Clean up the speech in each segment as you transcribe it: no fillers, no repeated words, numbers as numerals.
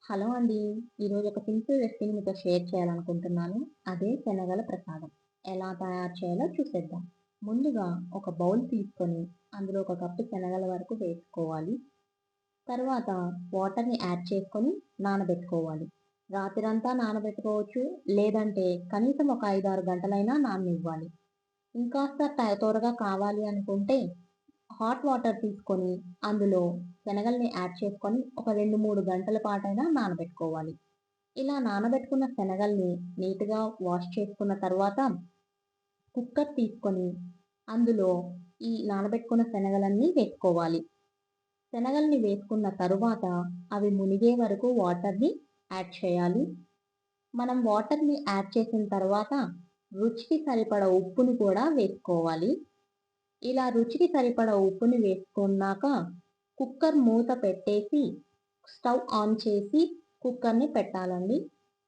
Hello అండి. ఈరోజు ఒక సింపుల్ రెసిపీని మీతో షేర్ చేయాలనుకుంటున్నాను. అదే శనగల ప్రసాదం. ఎలా తయారు చేయాలో చూసేద్దాం. ముందుగా ఒక బౌల్ తీసుకొని అందులో ఒక కప్పు శనగల వరకు వేసుకోవాలి. తర్వాత వాటర్‌ని యాడ్ చేసుకొని నానబెట్టుకోవాలి. రాత్రంతా నానబెట్టుకోవచ్చు. లేదంటే కనీసం ఒక 5, 6 గంటలైనా నాననివ్వాలి. ఇంకాస్త త్వరగా కావాలి అనుకుంటే హాట్ వాటర్ తీసుకొని అందులో శనగల్ని యాడ్ చేసుకొని ఒక 2, 3 గంటల పాటైనా నానబెట్టుకోవాలి. ఇలా నానబెట్టుకున్న శనగల్ని నీట్‌గా వాష్ చేసుకున్న తర్వాత కుక్కర్ తీసుకొని అందులో ఈ నానబెట్టుకున్న శనగలన్నీ వేసుకోవాలి. శనగల్ని వేసుకున్న తరువాత అవి మునిగే వరకు వాటర్‌ని యాడ్ చేయాలి. మనం వాటర్‌ని యాడ్ చేసిన తర్వాత రుచికి సరిపడా ఉప్పుని కూడా వేసుకోవాలి. ఇలా రుచికి సరిపడా ఉప్పుని వేసుకున్నాక కుక్కర్ మూత పెట్టేసి స్టవ్ ఆన్ చేసి కుక్కర్‌ని పెట్టాలండి.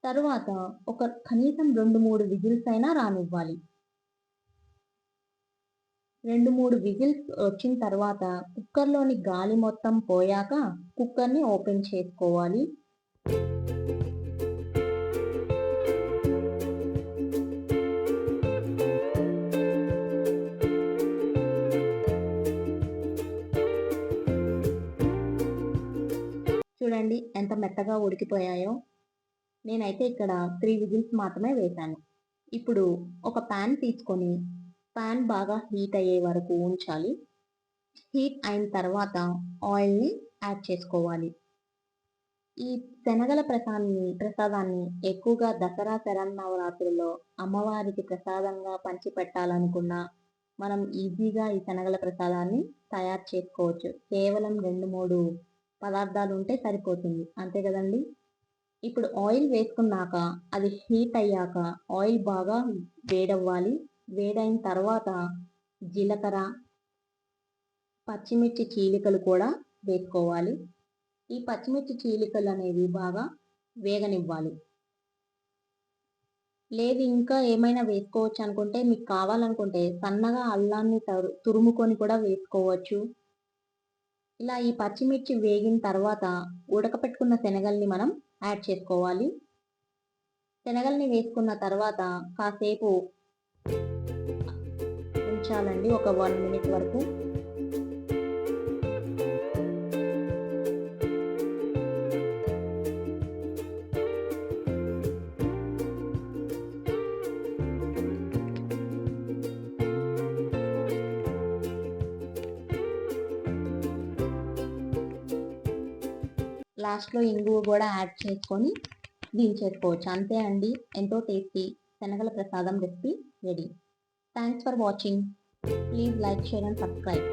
తరువాత ఒక కనీసం 2, 3 విజిల్స్ అయినా రానివ్వాలి. 2, 3 విజిల్స్ వచ్చిన తర్వాత కుక్కర్‌లోని గాలి మొత్తం పోయాక కుక్కర్‌ని ఓపెన్ చేసుకోవాలి. చూడండి ఎంత మెత్తగా ఉడికిపోయాయో. నేనైతే ఇక్కడ 3 విజిల్స్ మాత్రమే వేశాను. ఇప్పుడు ఒక పాన్ తీసుకొని పాన్ బాగా హీట్ అయ్యే వరకు ఉంచాలి. హీట్ అయిన తర్వాత ఆయిల్‌ని యాడ్ చేసుకోవాలి. ఈ శనగల ప్రసాదాన్ని ఎక్కువగా దసరా శరన్నవరాత్రుల్లో అమ్మవారికి ప్రసాదంగా పంచిపెట్టాలనుకున్నా, మనం ఈజీగా ఈ శనగల ప్రసాదాన్ని తయారు చేసుకోవచ్చు. కేవలం 2, 3 పదార్థాలుంటే సరిపోతుంది. అంతే గదండీ! ఇప్పుడు ఆయిల్ వేసుకున్నాక, అది హీట్ అయ్యాక ఆయిల్ బాగా వేడవ్వాలి. వేడైన తర్వాత జీలకర్ర, పచ్చిమిర్చి చీలికలు కూడా వేసుకోవాలి. ఈ పచ్చిమిర్చి చీలికలనేవి బాగా వేగనివ్వాలి. లేదు ఇంకా ఏమైనా వేసుకోవచ్చు అనుకుంటే మీకు కావాలనుకుంటే సన్నగా అల్లాన్ని తురుముకొని కూడా వేసుకోవచ్చు. ఇలా ఈ పచ్చిమిర్చి వేగిన తర్వాత ఉడకపెట్టుకున్న శనగల్ని మనం యాడ్ చేసుకోవాలి. శనగల్ని వేసుకున్న తర్వాత కాసేపు ఉంచాలండి ఒక 1 మినిట్ వరకు. లాస్ట్‌లో ఇంగువ గూడా యాడ్ చేసుకొని దించేసుకోవచ్చు. అంతే అండి. ఎంతో టేస్టీ శనగల ప్రసాదం recipe ready. Thanks for watching. Please like, share and subscribe.